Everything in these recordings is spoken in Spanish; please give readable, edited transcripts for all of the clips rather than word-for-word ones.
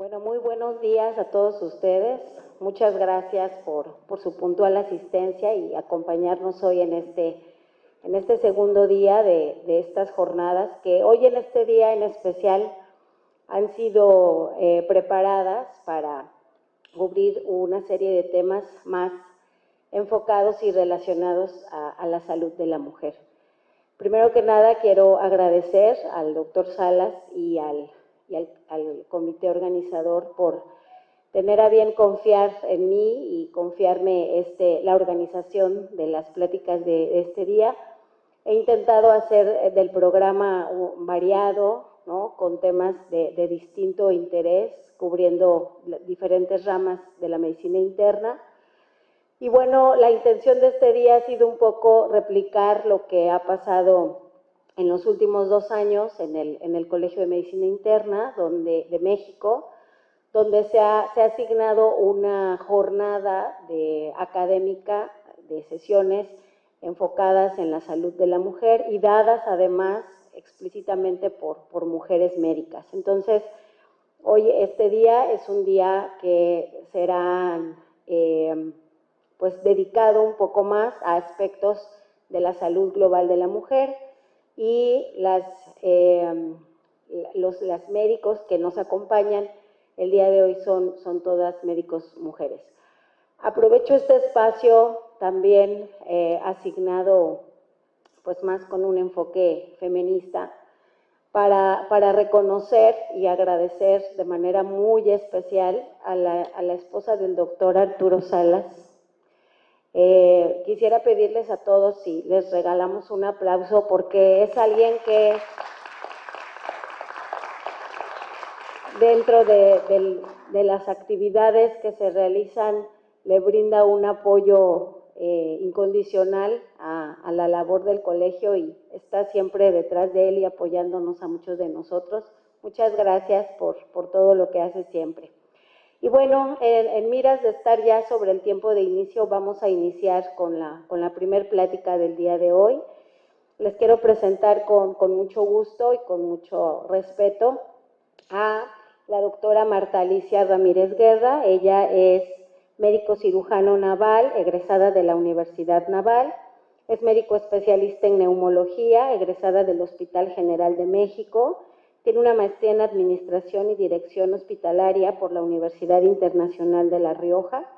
Bueno, muy buenos días a todos ustedes. Muchas gracias por su puntual asistencia y acompañarnos hoy en este segundo día de estas jornadas, que hoy en este día en especial han sido preparadas para cubrir una serie de temas más enfocados y relacionados a la salud de la mujer. Primero que nada, quiero agradecer al doctor Salas y al comité organizador por tener a bien confiar en mí y confiarme la organización de las pláticas de este día. He intentado hacer del programa variado, ¿no?, con temas de distinto interés, cubriendo diferentes ramas de la medicina interna. Y bueno, la intención de este día ha sido un poco replicar lo que ha pasado en los últimos 2 años en el Colegio de Medicina Interna de México, donde se ha asignado una jornada académica de sesiones enfocadas en la salud de la mujer y dadas además explícitamente por mujeres médicas. Entonces, hoy este día es un día que será pues dedicado un poco más a aspectos de la salud global de la mujer, y las médicos que nos acompañan el día de hoy son todas médicos mujeres. Aprovecho este espacio también asignado pues más con un enfoque feminista para reconocer y agradecer de manera muy especial a la esposa del doctor Arturo Salas. Quisiera pedirles a todos si les regalamos un aplauso, porque es alguien que dentro de las actividades que se realizan le brinda un apoyo incondicional a la labor del colegio y está siempre detrás de él y apoyándonos a muchos de nosotros. Muchas gracias por todo lo que hace siempre. Y bueno, en miras de estar ya sobre el tiempo de inicio, vamos a iniciar con la primer plática del día de hoy. Les quiero presentar con mucho gusto y con mucho respeto a la doctora Marta Alicia Ramírez Guerra. Ella es médico cirujano naval, egresada de la Universidad Naval, es médico especialista en neumología, egresada del Hospital General de México. Tiene una maestría en Administración y Dirección Hospitalaria por la Universidad Internacional de La Rioja.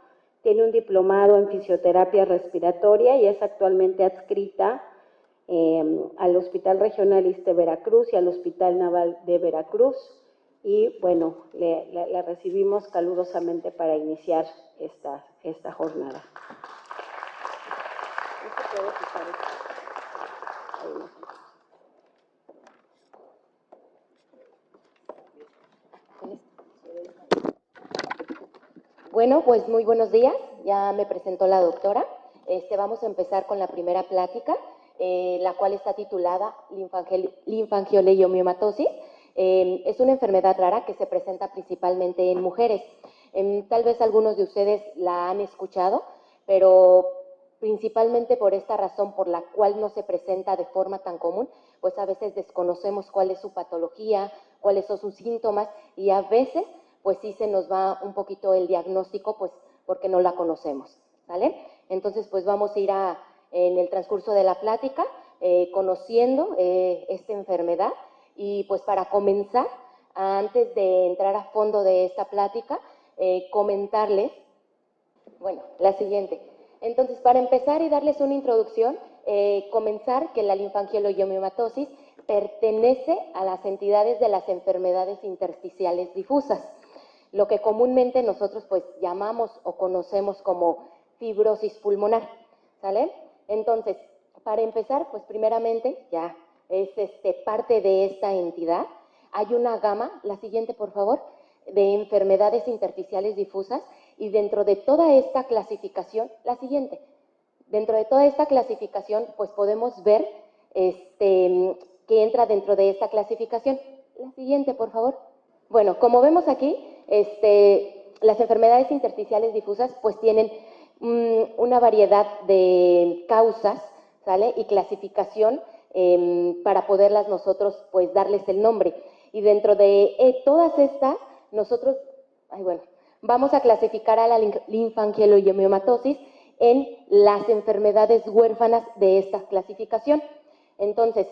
Tiene un diplomado en Fisioterapia Respiratoria y es actualmente adscrita al Hospital Regional ISSSTE Veracruz y al Hospital Naval de Veracruz. Y bueno, la recibimos calurosamente para iniciar esta jornada. Bueno, pues muy buenos días, ya me presentó la doctora. Vamos a empezar con la primera plática, la cual está titulada linfangioliomyomatosis. Es una enfermedad rara que se presenta principalmente en mujeres. Tal vez algunos de ustedes la han escuchado, pero principalmente por esta razón por la cual no se presenta de forma tan común, pues a veces desconocemos cuál es su patología, cuáles son sus síntomas, y a veces pues sí se nos va un poquito el diagnóstico, pues porque no la conocemos, ¿vale? Entonces, pues vamos a ir en el transcurso de la plática conociendo esta enfermedad. Y pues para comenzar, antes de entrar a fondo de esta plática, comentarles, bueno, la siguiente. Entonces, para empezar y darles una introducción, comenzar que la linfangioliomyomatosis pertenece a las entidades de las enfermedades intersticiales difusas, lo que comúnmente nosotros pues llamamos o conocemos como fibrosis pulmonar, ¿sale? Entonces, para empezar, pues primeramente ya es parte de esta entidad. Hay una gama, la siguiente por favor, de enfermedades intersticiales difusas, y dentro de toda esta clasificación, la siguiente, dentro de toda esta clasificación pues podemos ver que entra dentro de esta clasificación. La siguiente por favor. Bueno, como vemos aquí, las enfermedades intersticiales difusas pues tienen una variedad de causas, ¿sale? Y clasificación para poderlas nosotros pues darles el nombre. Y dentro de todas estas, nosotros vamos a clasificar a la linfangiectomiomatosis en las enfermedades huérfanas de esta clasificación. Entonces,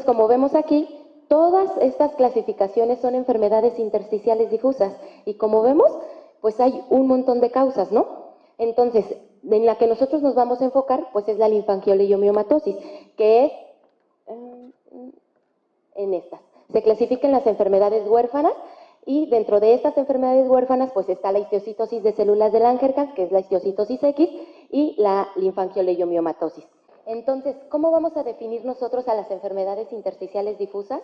como vemos aquí, todas estas clasificaciones son enfermedades intersticiales difusas y como vemos, pues hay un montón de causas, ¿no? Entonces, en la que nosotros nos vamos a enfocar, pues es la linfangiectomiomatosis, que es en estas. Se clasifican las enfermedades huérfanas y dentro de estas enfermedades huérfanas pues está la histiocytosis de células de Langerhans, que es la histiocytosis X, y la linfangiectomiomatosis. Entonces, ¿cómo vamos a definir nosotros a las enfermedades intersticiales difusas?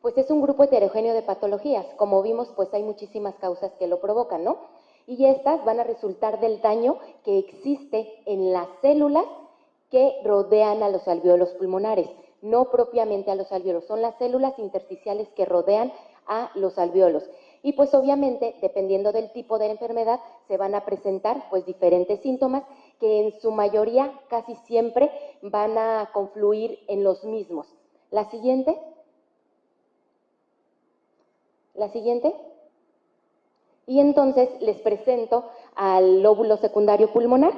Pues es un grupo heterogéneo de patologías. Como vimos, pues hay muchísimas causas que lo provocan, ¿no? Y estas van a resultar del daño que existe en las células que rodean a los alvéolos pulmonares, no propiamente a los alvéolos, son las células intersticiales que rodean a los alvéolos. Y pues obviamente, dependiendo del tipo de enfermedad, se van a presentar pues diferentes síntomas que en su mayoría casi siempre van a confluir en los mismos. La siguiente. Y entonces les presento al lóbulo secundario pulmonar,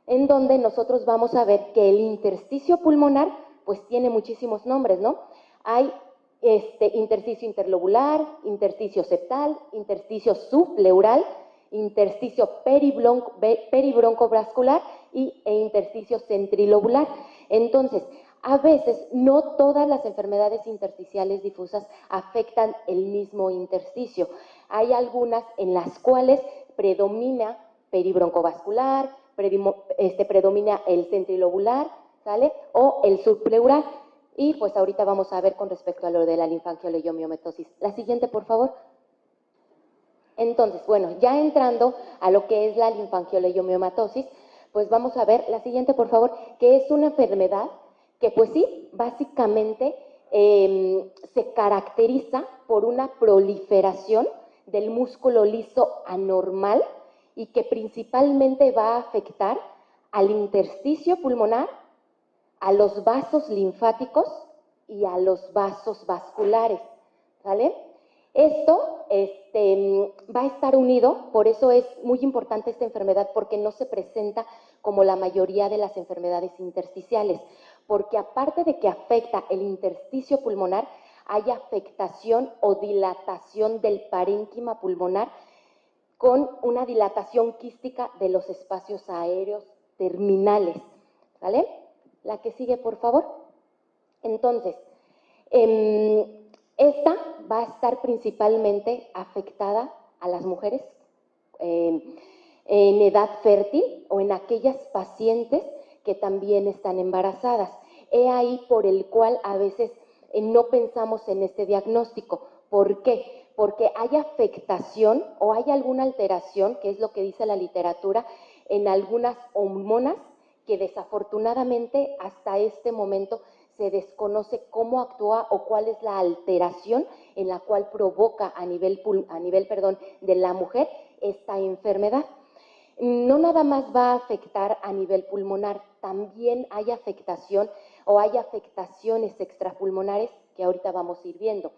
en donde nosotros vamos a ver que el intersticio pulmonar pues tiene muchísimos nombres, ¿no? Hay intersticio interlobular, intersticio septal, intersticio subpleural, intersticio peribroncovascular e intersticio centrilobular. Entonces, a veces no todas las enfermedades intersticiales difusas afectan el mismo intersticio. Hay algunas en las cuales predomina peribroncovascular, predomina el centrilobular, ¿sale? O el subpleural. Y pues ahorita vamos a ver con respecto a lo de la linfangiectomiomatosis. La siguiente, por favor. Entonces, bueno, ya entrando a lo que es la linfangiectomiomatosis, pues vamos a ver la siguiente, por favor, que es una enfermedad que pues sí, básicamente se caracteriza por una proliferación del músculo liso anormal y que principalmente va a afectar al intersticio pulmonar, a los vasos linfáticos y a los vasos vasculares, ¿vale? Esto va a estar unido, por eso es muy importante esta enfermedad, porque no se presenta como la mayoría de las enfermedades intersticiales, porque aparte de que afecta el intersticio pulmonar, hay afectación o dilatación del parénquima pulmonar con una dilatación quística de los espacios aéreos terminales, ¿vale? La que sigue, por favor. Entonces, esta va a estar principalmente afectada a las mujeres en edad fértil o en aquellas pacientes que también están embarazadas. He ahí por el cual a veces no pensamos en este diagnóstico. ¿Por qué? Porque hay afectación o hay alguna alteración, que es lo que dice la literatura, en algunas hormonas que desafortunadamente hasta este momento se desconoce cómo actúa o cuál es la alteración en la cual provoca a nivel de la mujer esta enfermedad. No nada más va a afectar a nivel pulmonar, también hay afectación o hay afectaciones extrapulmonares que ahorita vamos a ir viendo.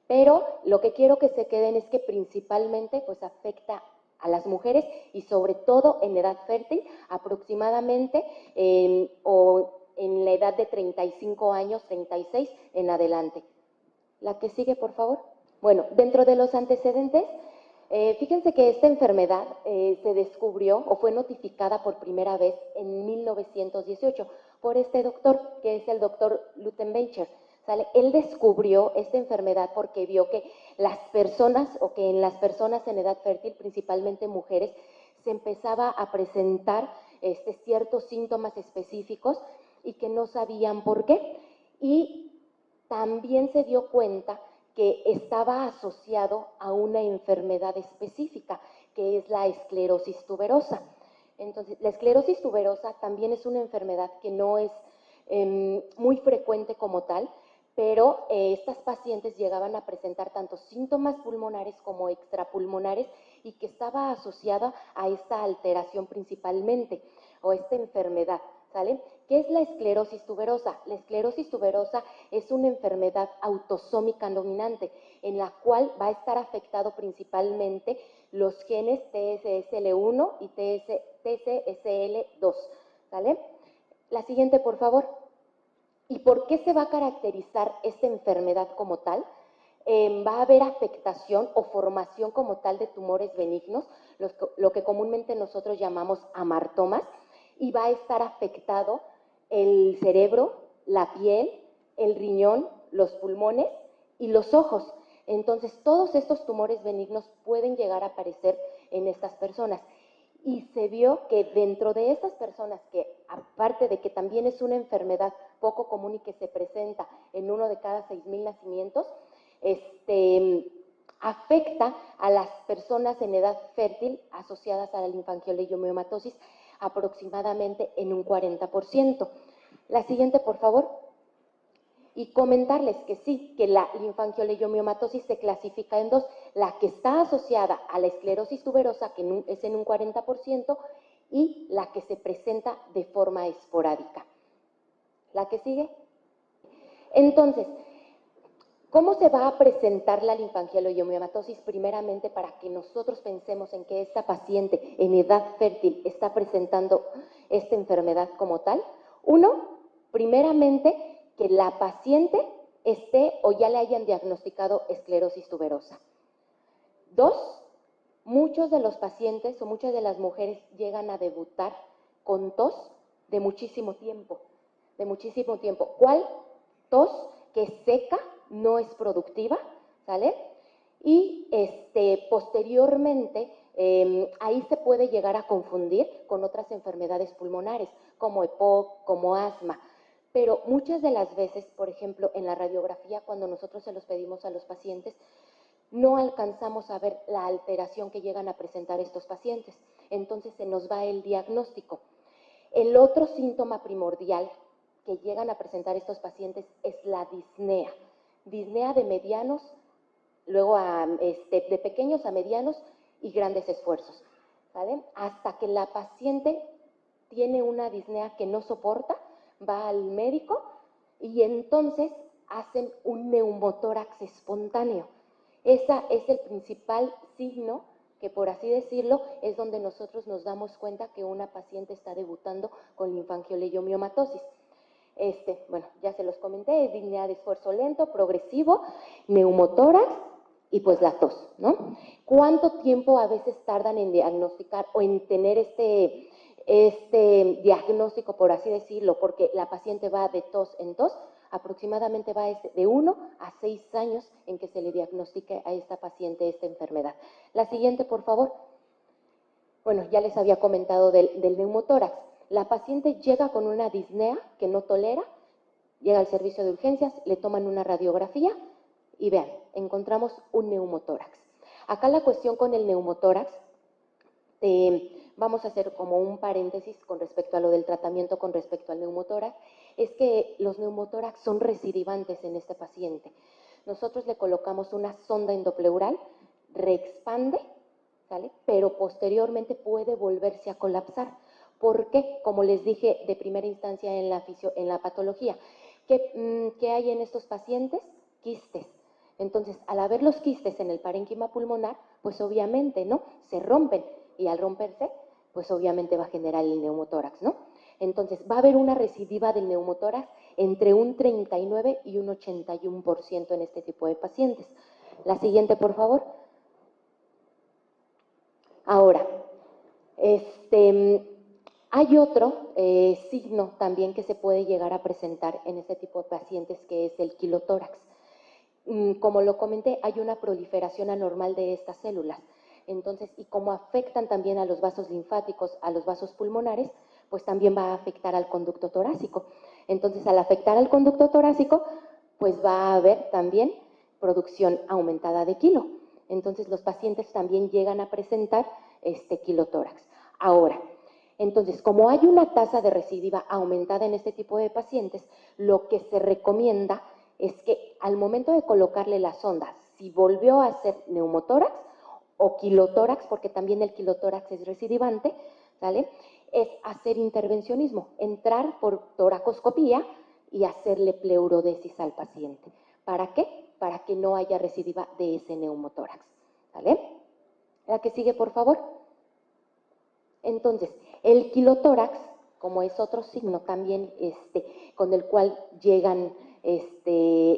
Pero lo que quiero que se queden es que principalmente pues afecta a las mujeres y sobre todo en edad fértil, aproximadamente o en la edad de 35 años, 36 en adelante. La que sigue, por favor. Bueno, dentro de los antecedentes, fíjense que esta enfermedad se descubrió o fue notificada por primera vez en 1918 por este doctor, que es el doctor Luttenbacher. ¿Sale? Él descubrió esta enfermedad porque vio que las personas o que en las personas en edad fértil, principalmente mujeres, se empezaba a presentar ciertos síntomas específicos y que no sabían por qué. Y también se dio cuenta que estaba asociado a una enfermedad específica, que es la esclerosis tuberosa. Entonces, la esclerosis tuberosa también es una enfermedad que no es muy frecuente como tal, pero estas pacientes llegaban a presentar tanto síntomas pulmonares como extrapulmonares y que estaba asociada a esta alteración principalmente, o esta enfermedad, ¿sale? ¿Qué es la esclerosis tuberosa? La esclerosis tuberosa es una enfermedad autosómica dominante en la cual va a estar afectado principalmente los genes TSSL1 y TSSL2, ¿vale? La siguiente, por favor. ¿Y por qué se va a caracterizar esta enfermedad como tal? Va a haber afectación o formación como tal de tumores benignos, lo que comúnmente nosotros llamamos amartomas, y va a estar afectado el cerebro, la piel, el riñón, los pulmones y los ojos. Entonces, todos estos tumores benignos pueden llegar a aparecer en estas personas. Y se vio que dentro de estas personas, que aparte de que también es una enfermedad poco común y que se presenta en 1 de cada 6,000 nacimientos, afecta a las personas en edad fértil asociadas a la linfangioliomyomatosis aproximadamente en un 40%. La siguiente, por favor. Y comentarles que sí, que la linfangioliomyomatosis se clasifica en dos, la que está asociada a la esclerosis tuberosa, que es en un 40%, y la que se presenta de forma esporádica. ¿La que sigue? Entonces, ¿cómo se va a presentar la linfangioliomyomatosis? Primeramente, para que nosotros pensemos en que esta paciente en edad fértil está presentando esta enfermedad como tal. Uno, primeramente, que la paciente esté o ya le hayan diagnosticado esclerosis tuberosa. Dos, muchos de los pacientes o muchas de las mujeres llegan a debutar con tos de muchísimo tiempo, ¿Cuál? Tos que es seca, no es productiva, ¿sale? Y posteriormente, ahí se puede llegar a confundir con otras enfermedades pulmonares, como EPOC, como asma. Pero muchas de las veces, por ejemplo, en la radiografía, cuando nosotros se los pedimos a los pacientes, no alcanzamos a ver la alteración que llegan a presentar estos pacientes. Entonces se nos va el diagnóstico. El otro síntoma primordial que llegan a presentar estos pacientes es la disnea. Disnea de medianos, luego de pequeños a medianos y grandes esfuerzos, ¿vale? Hasta que la paciente tiene una disnea que no soporta, va al médico y entonces hacen un neumotórax espontáneo. Ese es el principal signo que, por así decirlo, es donde nosotros nos damos cuenta que una paciente está debutando con linfangioliomyomatosis. Bueno, ya se los comenté, es disnea de esfuerzo lento, progresivo, neumotórax y pues la tos, ¿no? ¿Cuánto tiempo a veces tardan en diagnosticar o en tener este diagnóstico, por así decirlo? Porque la paciente va de tos en tos, aproximadamente va de 1 a 6 años en que se le diagnostique a esta paciente esta enfermedad. La siguiente, por favor. Bueno, ya les había comentado del neumotórax. La paciente llega con una disnea que no tolera, llega al servicio de urgencias, le toman una radiografía y vean, encontramos un neumotórax. Acá la cuestión con el neumotórax, vamos a hacer como un paréntesis con respecto a lo del tratamiento con respecto al neumotórax, es que los neumotórax son recidivantes en este paciente. Nosotros le colocamos una sonda endopleural, reexpande, ¿sale? Pero posteriormente puede volverse a colapsar. ¿Por qué? Como les dije de primera instancia en la patología, ¿qué hay en estos pacientes? Quistes. Entonces, al haber los quistes en el parénquima pulmonar, pues obviamente, ¿no? Se rompen y al romperse, pues obviamente va a generar el neumotórax, ¿no? Entonces, va a haber una recidiva del neumotórax entre un 39 y un 81% en este tipo de pacientes. La siguiente, por favor. Ahora, hay otro signo también que se puede llegar a presentar en este tipo de pacientes, que es el quilotórax. Como lo comenté, hay una proliferación anormal de estas células. Entonces, y como afectan también a los vasos linfáticos, a los vasos pulmonares, pues también va a afectar al conducto torácico. Entonces, al afectar al conducto torácico, pues va a haber también producción aumentada de quilo. Entonces, los pacientes también llegan a presentar quilotórax. Ahora, entonces, como hay una tasa de recidiva aumentada en este tipo de pacientes, lo que se recomienda es que al momento de colocarle la sonda, si volvió a ser neumotórax o quilotórax, porque también el quilotórax es recidivante, ¿vale? es hacer intervencionismo, entrar por toracoscopía y hacerle pleurodesis al paciente. ¿Para qué? Para que no haya recidiva de ese neumotórax. ¿Vale? La que sigue, por favor. Entonces, el quilotórax, como es otro signo también con el cual llegan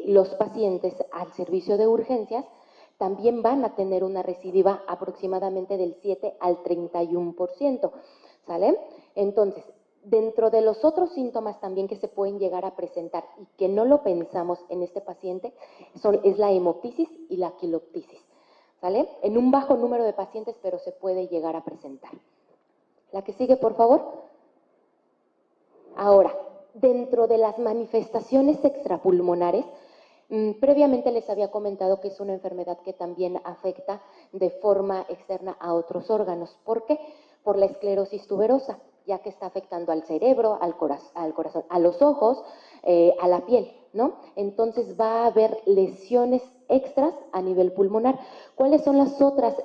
los pacientes al servicio de urgencias, también van a tener una recidiva aproximadamente del 7 al 31%, ¿sale? Entonces, dentro de los otros síntomas también que se pueden llegar a presentar y que no lo pensamos en este paciente, es la hemoptisis y la quiloptisis, ¿sale? En un bajo número de pacientes, pero se puede llegar a presentar. La que sigue, por favor. Ahora, dentro de las manifestaciones extrapulmonares, previamente les había comentado que es una enfermedad que también afecta de forma externa a otros órganos. ¿Por qué? Por la esclerosis tuberosa, ya que está afectando al cerebro, al corazón, a los ojos, a la piel, ¿no? Entonces va a haber lesiones extras a nivel pulmonar. ¿Cuáles son las otras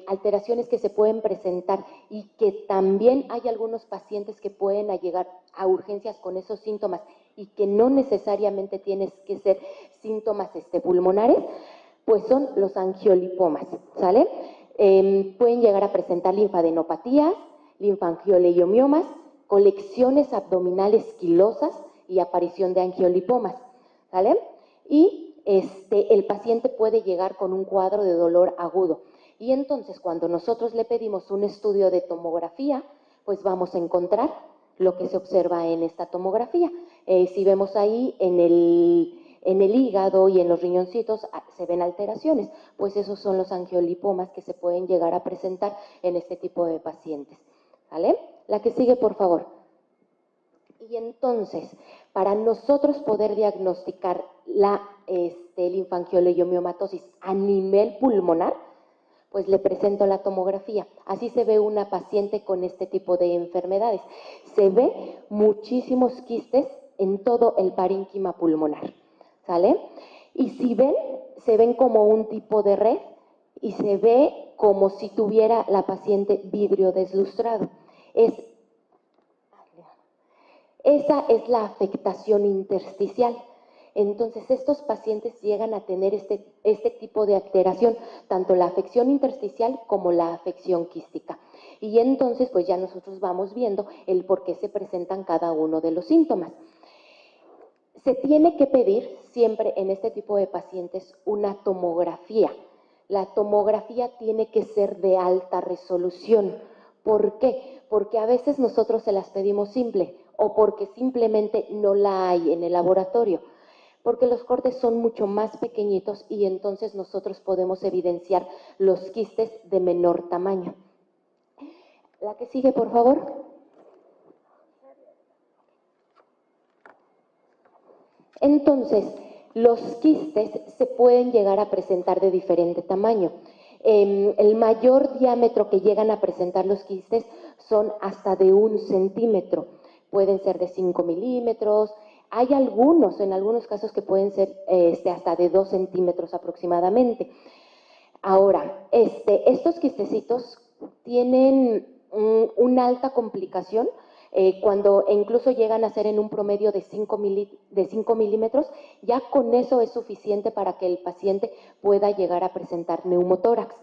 alteraciones que se pueden presentar y que también hay algunos pacientes que pueden llegar a urgencias con esos síntomas y que no necesariamente tienes que ser síntomas pulmonares? Pues son los angiolipomas, ¿sale? Pueden llegar a presentar linfadenopatías, linfangioleyomiomas, colecciones abdominales quilosas y aparición de angiolipomas, ¿sale? Y el paciente puede llegar con un cuadro de dolor agudo. Y entonces, cuando nosotros le pedimos un estudio de tomografía, pues vamos a encontrar lo que se observa en esta tomografía. Si vemos ahí en el hígado y en los riñoncitos se ven alteraciones, pues esos son los angiolipomas que se pueden llegar a presentar en este tipo de pacientes. ¿Vale? La que sigue, por favor. Y entonces, para nosotros poder diagnosticar la linfangioleyomatosis a nivel pulmonar, pues le presento la tomografía. Así se ve una paciente con este tipo de enfermedades. Se ve muchísimos quistes en todo el parénquima pulmonar, ¿sale? Y si ven, se ven como un tipo de red y se ve como si tuviera la paciente vidrio deslustrado. Esa es la afectación intersticial. Entonces, estos pacientes llegan a tener este tipo de alteración, tanto la afección intersticial como la afección quística. Y entonces, pues ya nosotros vamos viendo el por qué se presentan cada uno de los síntomas. Se tiene que pedir siempre en este tipo de pacientes una tomografía. La tomografía tiene que ser de alta resolución. ¿Por qué? Porque a veces nosotros se las pedimos simple o porque simplemente no la hay en el laboratorio, porque los cortes son mucho más pequeñitos y entonces nosotros podemos evidenciar los quistes de menor tamaño. La que sigue, por favor. Entonces, los quistes se pueden llegar a presentar de diferente tamaño. El mayor diámetro que llegan a presentar los quistes son hasta de 1 centímetro. Pueden ser de 5 milímetros. Hay en algunos casos que pueden ser hasta de 2 centímetros aproximadamente. Ahora, estos quistecitos tienen una alta complicación cuando incluso llegan a ser en un promedio de 5 milímetros, ya con eso es suficiente para que el paciente pueda llegar a presentar neumotórax.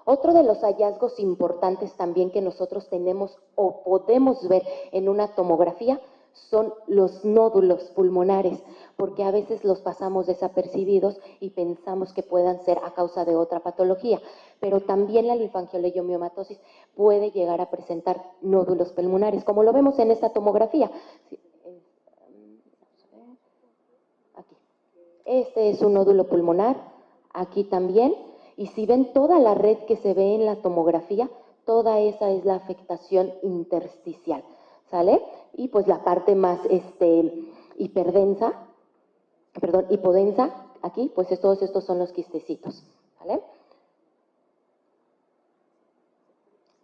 Otro de los hallazgos importantes también que nosotros tenemos o podemos ver en una tomografía son los nódulos pulmonares, porque a veces los pasamos desapercibidos y pensamos que puedan ser a causa de otra patología, pero también la linfangioleyomatosis puede llegar a presentar nódulos pulmonares, como lo vemos en esta tomografía. Aquí. Este es un nódulo pulmonar, aquí también, y si ven toda la red que se ve en la tomografía, toda esa es la afectación intersticial, ¿sale? Y pues la parte más hipodensa, aquí, pues todos estos son los quistecitos, ¿vale?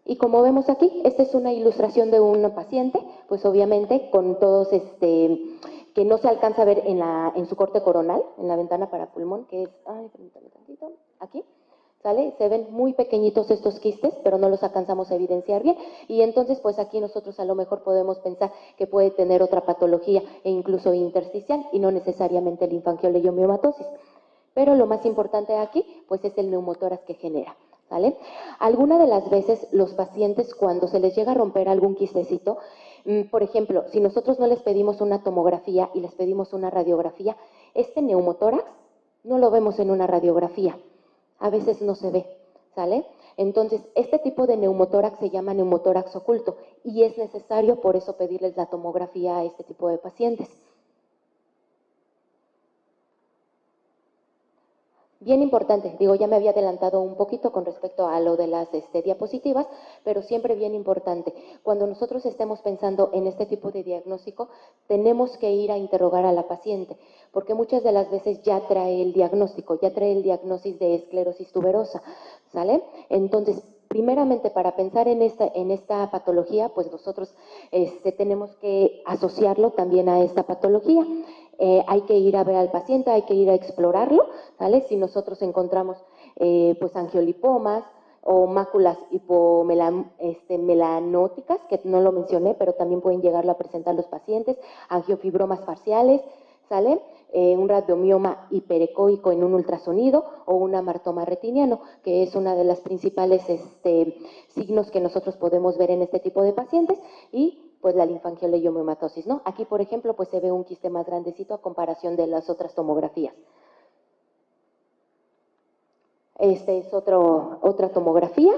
Y como vemos aquí, esta es una ilustración de un paciente, pues obviamente con todos que no se alcanza a ver en su corte coronal, en la ventana para pulmón, que es, permítame tantito, aquí. ¿sale? Se ven muy pequeñitos estos quistes, pero no los alcanzamos a evidenciar bien. Y entonces, pues aquí nosotros a lo mejor podemos pensar que puede tener otra patología e incluso intersticial y no necesariamente linfangioleumiomatosis. Pero lo más importante aquí, pues es el neumotórax que genera, ¿vale? Algunas de las veces los pacientes cuando se les llega a romper algún quistecito, por ejemplo, si nosotros no les pedimos una tomografía y les pedimos una radiografía, este neumotórax no lo vemos en una radiografía, a veces no se ve, ¿sale? Entonces, este tipo de neumotórax se llama neumotórax oculto y es necesario por eso pedirles la tomografía a este tipo de pacientes. Bien importante, digo, ya me había adelantado un poquito con respecto a lo de las diapositivas, pero siempre bien importante. Cuando nosotros estemos pensando en este tipo de diagnóstico, tenemos que ir a interrogar a la paciente, porque muchas de las veces ya trae el diagnóstico, ya trae el diagnóstico de esclerosis tuberosa, ¿sale? Entonces, primeramente, para pensar en esta patología, pues nosotros tenemos que asociarlo también a esta patología. Hay que ir a ver al paciente, hay que ir a explorarlo, ¿vale? Si nosotros encontramos pues angiolipomas o máculas melanóticas, que no lo mencioné, pero también pueden llegarlo a presentar los pacientes, angiofibromas parciales, ¿sale? Un radiomioma hiperecoico en un ultrasonido o un amartoma retiniano, que es una de las principales signos que nosotros podemos ver en este tipo de pacientes, y pues la linfangioleumiomatosis, ¿no? Aquí, por ejemplo, pues se ve un quiste más grandecito a comparación de las otras tomografías. Este es otra tomografía,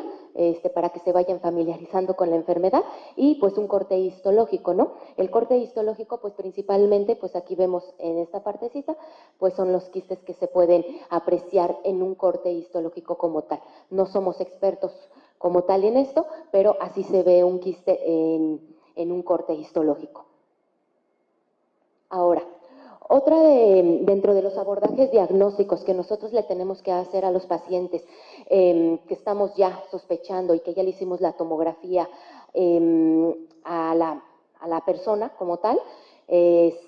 para que se vayan familiarizando con la enfermedad, y pues un corte histológico, ¿no? El corte histológico, pues principalmente, pues aquí vemos en esta partecita, pues son los quistes que se pueden apreciar en un corte histológico como tal. No somos expertos como tal en esto, pero así se ve un quiste en un corte histológico. Ahora, dentro de los abordajes diagnósticos que nosotros le tenemos que hacer a los pacientes que estamos ya sospechando y que ya le hicimos la tomografía a la persona como tal,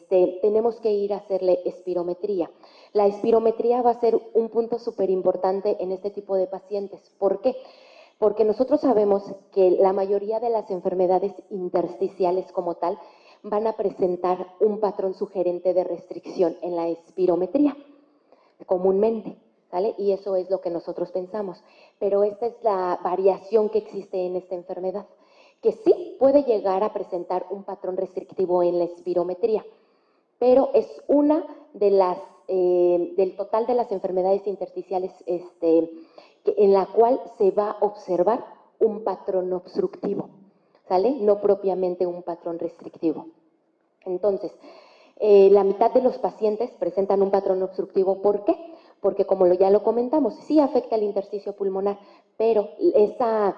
tenemos que ir a hacerle espirometría. La espirometría va a ser un punto súper importante en este tipo de pacientes. ¿Por qué? Porque nosotros sabemos que la mayoría de las enfermedades intersticiales como tal van a presentar un patrón sugerente de restricción en la espirometría, comúnmente, ¿sale? Y eso es lo que nosotros pensamos. Pero esta es la variación que existe en esta enfermedad, que sí puede llegar a presentar un patrón restrictivo en la espirometría, pero es una de las, del total de las enfermedades intersticiales en la cual se va a observar un patrón obstructivo, ¿sale? No propiamente un patrón restrictivo. Entonces, la mitad de los pacientes presentan un patrón obstructivo. ¿Por qué? Porque como ya lo comentamos, sí afecta el intersticio pulmonar, pero esa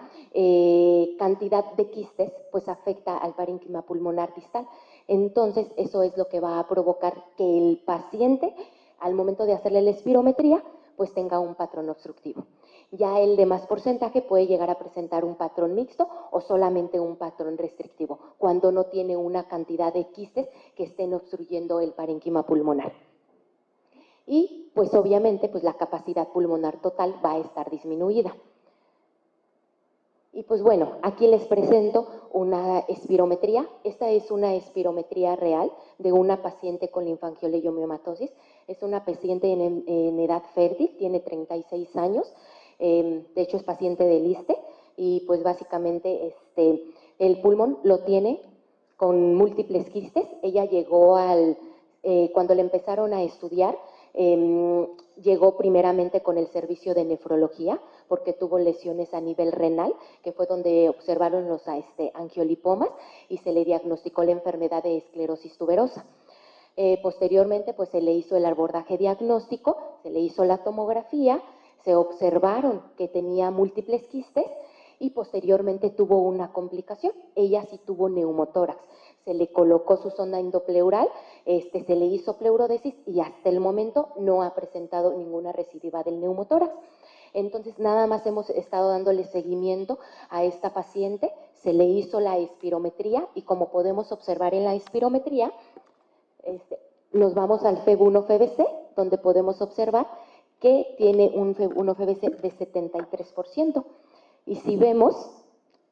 cantidad de quistes pues afecta al parénquima pulmonar distal. Entonces, eso es lo que va a provocar que el paciente, al momento de hacerle la espirometría, pues tenga un patrón obstructivo. Ya el de más porcentaje puede llegar a presentar un patrón mixto o solamente un patrón restrictivo, cuando no tiene una cantidad de quistes que estén obstruyendo el parénquima pulmonar. Y pues obviamente pues la capacidad pulmonar total va a estar disminuida. Y pues bueno, aquí les presento una espirometría. Esta es una espirometría real de una paciente con linfangioleumiomatosis. Es una paciente en edad fértil, tiene 36 años. De hecho es paciente del ISSSTE y pues básicamente el pulmón lo tiene con múltiples quistes. Ella llegó cuando le empezaron a estudiar, llegó primeramente con el servicio de nefrología porque tuvo lesiones a nivel renal, que fue donde observaron los angiolipomas y se le diagnosticó la enfermedad de esclerosis tuberosa. Posteriormente, pues se le hizo el abordaje diagnóstico, se le hizo la tomografía, se observaron que tenía múltiples quistes y posteriormente tuvo una complicación. Ella sí tuvo neumotórax. Se le colocó su sonda endopleural, se le hizo pleurodesis y hasta el momento no ha presentado ninguna recidiva del neumotórax. Entonces, nada más hemos estado dándole seguimiento a esta paciente, se le hizo la espirometría y como podemos observar en la espirometría, nos vamos al FEB1-FEBC, donde podemos observar que tiene un OFBC de 73%. Y si vemos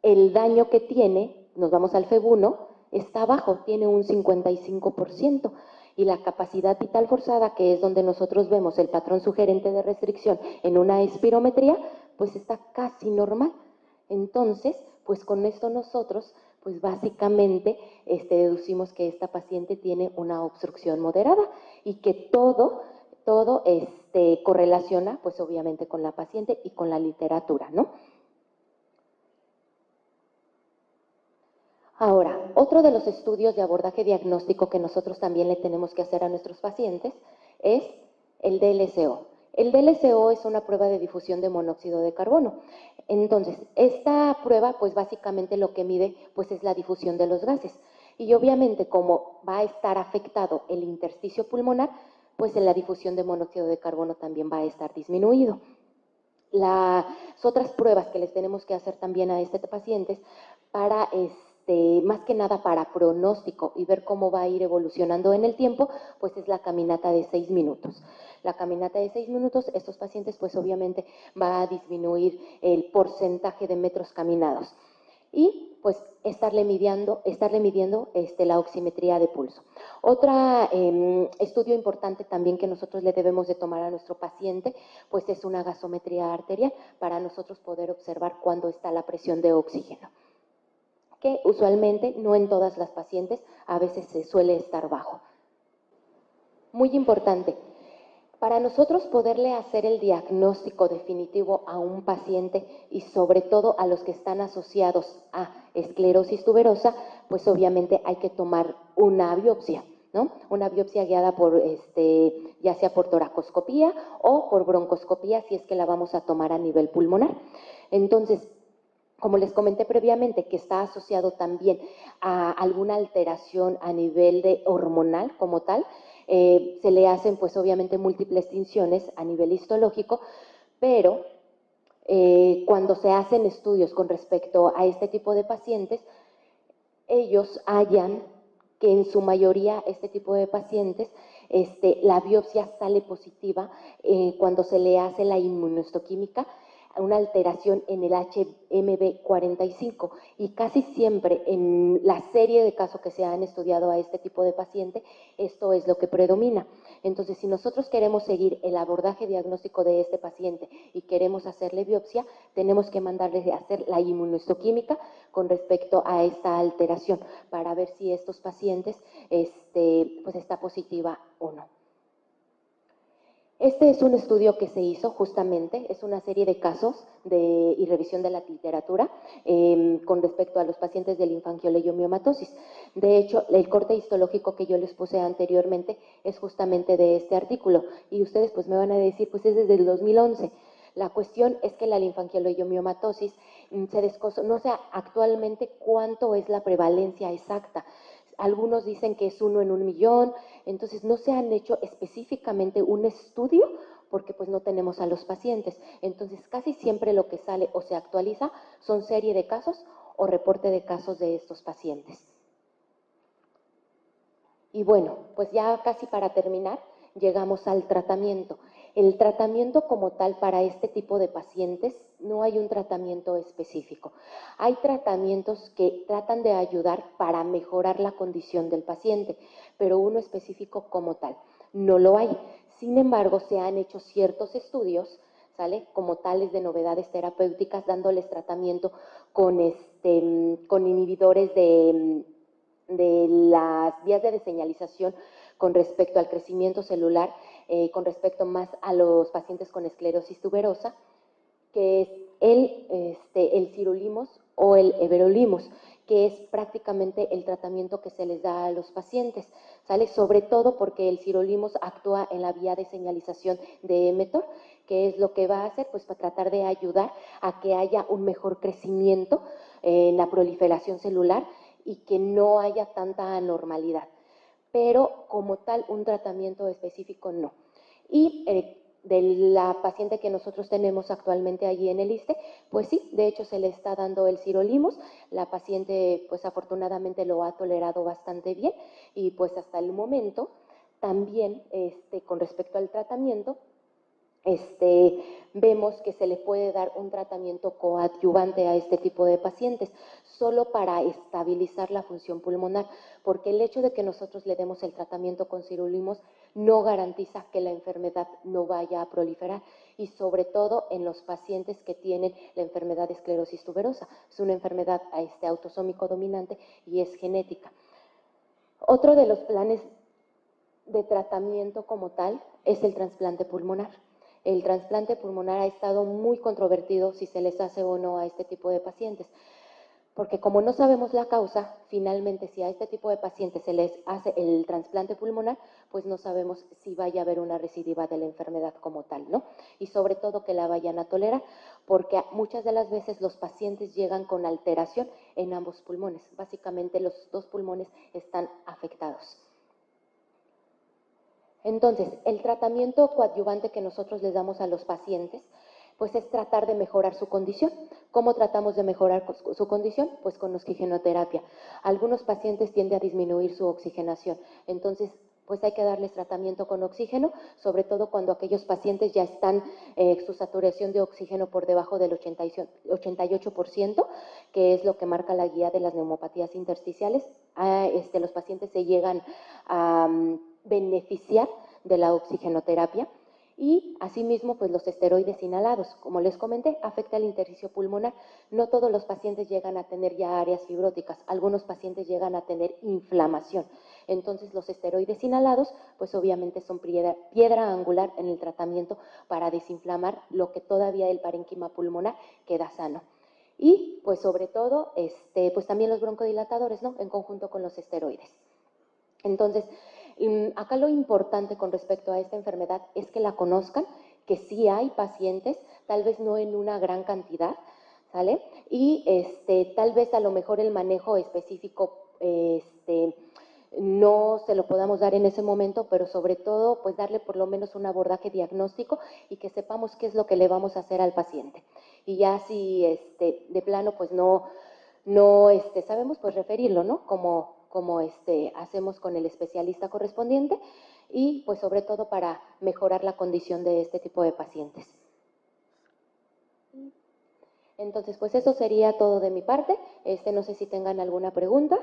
el daño que tiene, nos vamos al FEB1, está bajo, tiene un 55%. Y la capacidad vital forzada, que es donde nosotros vemos el patrón sugerente de restricción en una espirometría, pues está casi normal. Entonces, pues con esto nosotros, pues básicamente deducimos que esta paciente tiene una obstrucción moderada y que todo correlaciona, pues obviamente con la paciente y con la literatura, ¿no? Ahora, otro de los estudios de abordaje diagnóstico que nosotros también le tenemos que hacer a nuestros pacientes es el DLCO. El DLCO es una prueba de difusión de monóxido de carbono. Entonces, esta prueba, pues básicamente lo que mide, pues es la difusión de los gases. Y obviamente, como va a estar afectado el intersticio pulmonar, pues en la difusión de monóxido de carbono también va a estar disminuido. Las otras pruebas que les tenemos que hacer también a este paciente para más que nada para pronóstico y ver cómo va a ir evolucionando en el tiempo, pues es la caminata de 6 minutos. La caminata de 6 minutos, estos pacientes pues obviamente va a disminuir el porcentaje de metros caminados. Y pues estarle midiendo la oximetría de pulso. Otro estudio importante también que nosotros le debemos de tomar a nuestro paciente, pues es una gasometría arterial para nosotros poder observar cuándo está la presión de oxígeno, que usualmente no en todas las pacientes, a veces se suele estar bajo. Muy importante, para nosotros poderle hacer el diagnóstico definitivo a un paciente y sobre todo a los que están asociados a esclerosis tuberosa, pues obviamente hay que tomar una biopsia, ¿no? Una biopsia guiada por, ya sea por toracoscopía o por broncoscopía, si es que la vamos a tomar a nivel pulmonar. Entonces, como les comenté previamente, que está asociado también a alguna alteración a nivel de hormonal como tal, se le hacen pues obviamente múltiples tinciones a nivel histológico, pero cuando se hacen estudios con respecto a este tipo de pacientes, ellos hallan que en su mayoría este tipo de pacientes la biopsia sale positiva cuando se le hace la inmunohistoquímica, una alteración en el HMB45 y casi siempre en la serie de casos que se han estudiado a este tipo de paciente, esto es lo que predomina. Entonces, si nosotros queremos seguir el abordaje diagnóstico de este paciente y queremos hacerle biopsia, tenemos que mandarle a hacer la inmunohistoquímica con respecto a esta alteración para ver si estos pacientes pues está positiva o no. Este es un estudio que se hizo justamente, es una serie de casos y revisión de la literatura con respecto a los pacientes de linfangioleumiomatosis. De hecho, el corte histológico que yo les puse anteriormente es justamente de este artículo y ustedes pues me van a decir, pues es desde el 2011. La cuestión es que la linfangioleumiomatosis no sé actualmente cuánto es la prevalencia exacta. Algunos dicen que es 1 en 1.000.000, entonces no se han hecho específicamente un estudio porque pues no tenemos a los pacientes. Entonces casi siempre lo que sale o se actualiza son serie de casos o reporte de casos de estos pacientes. Y bueno, pues ya casi para terminar, llegamos al tratamiento. El tratamiento como tal para este tipo de pacientes, no hay un tratamiento específico. Hay tratamientos que tratan de ayudar para mejorar la condición del paciente, pero uno específico como tal, no lo hay. Sin embargo, se han hecho ciertos estudios, ¿sale? Como tales de novedades terapéuticas, dándoles tratamiento con inhibidores de las vías de deseñalización con respecto al crecimiento celular, con respecto más a los pacientes con esclerosis tuberosa, que es el sirolimus o el everolimus, que es prácticamente el tratamiento que se les da a los pacientes, ¿sale? Sobre todo porque el sirolimus actúa en la vía de señalización de mTOR, que es lo que va a hacer, pues para tratar de ayudar a que haya un mejor crecimiento en la proliferación celular y que no haya tanta anormalidad. Pero como tal, un tratamiento específico no. Y de la paciente que nosotros tenemos actualmente allí en el ISSSTE, pues sí, de hecho se le está dando el sirolimus, la paciente pues afortunadamente lo ha tolerado bastante bien y pues hasta el momento también con respecto al tratamiento, vemos que se le puede dar un tratamiento coadyuvante a este tipo de pacientes, solo para estabilizar la función pulmonar, porque el hecho de que nosotros le demos el tratamiento con sirolimus no garantiza que la enfermedad no vaya a proliferar, y sobre todo en los pacientes que tienen la enfermedad de esclerosis tuberosa. Es una enfermedad autosómico dominante y es genética. Otro de los planes de tratamiento como tal es el trasplante pulmonar. El trasplante pulmonar ha estado muy controvertido si se les hace o no a este tipo de pacientes, porque como no sabemos la causa, finalmente si a este tipo de pacientes se les hace el trasplante pulmonar, pues no sabemos si vaya a haber una recidiva de la enfermedad como tal, ¿no? Y sobre todo que la vayan a tolerar, porque muchas de las veces los pacientes llegan con alteración en ambos pulmones. Básicamente los dos pulmones están afectados. Entonces, el tratamiento coadyuvante que nosotros les damos a los pacientes, pues es tratar de mejorar su condición. ¿Cómo tratamos de mejorar su condición? Pues con oxigenoterapia. Algunos pacientes tienden a disminuir su oxigenación, entonces pues hay que darles tratamiento con oxígeno, sobre todo cuando aquellos pacientes ya están su saturación de oxígeno por debajo del 88%, que es lo que marca la guía de las neumopatías intersticiales. Los pacientes se llegan a beneficiar de la oxigenoterapia. Y asimismo, pues los esteroides inhalados, como les comenté, afecta el intersticio pulmonar. No todos los pacientes llegan a tener ya áreas fibróticas, algunos pacientes llegan a tener inflamación. Entonces los esteroides inhalados, pues obviamente son piedra angular en el tratamiento para desinflamar lo que todavía el parénquima pulmonar queda sano. Y pues sobre todo, pues también los broncodilatadores, ¿no? En conjunto con los esteroides. Entonces, acá lo importante con respecto a esta enfermedad es que la conozcan, que sí hay pacientes, tal vez no en una gran cantidad, ¿sale? Y tal vez a lo mejor el manejo específico no se lo podamos dar en ese momento, pero sobre todo pues darle por lo menos un abordaje diagnóstico y que sepamos qué es lo que le vamos a hacer al paciente. Y ya si de plano pues no sabemos, pues referirlo, ¿no? Como hacemos con el especialista correspondiente y pues sobre todo para mejorar la condición de este tipo de pacientes. Entonces, pues eso sería todo de mi parte. No sé si tengan alguna pregunta.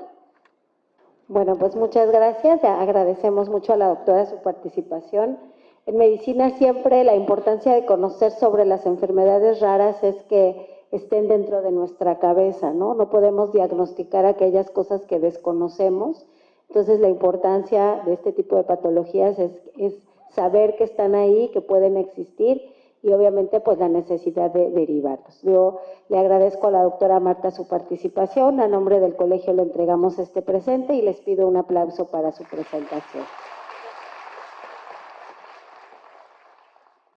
Bueno, pues muchas gracias. Agradecemos mucho a la doctora su participación. En medicina siempre la importancia de conocer sobre las enfermedades raras es que estén dentro de nuestra cabeza, ¿no? No podemos diagnosticar aquellas cosas que desconocemos. Entonces, la importancia de este tipo de patologías es saber que están ahí, que pueden existir y obviamente pues la necesidad de derivarlos. Yo le agradezco a la doctora Marta su participación, a nombre del colegio le entregamos este presente y les pido un aplauso para su presentación.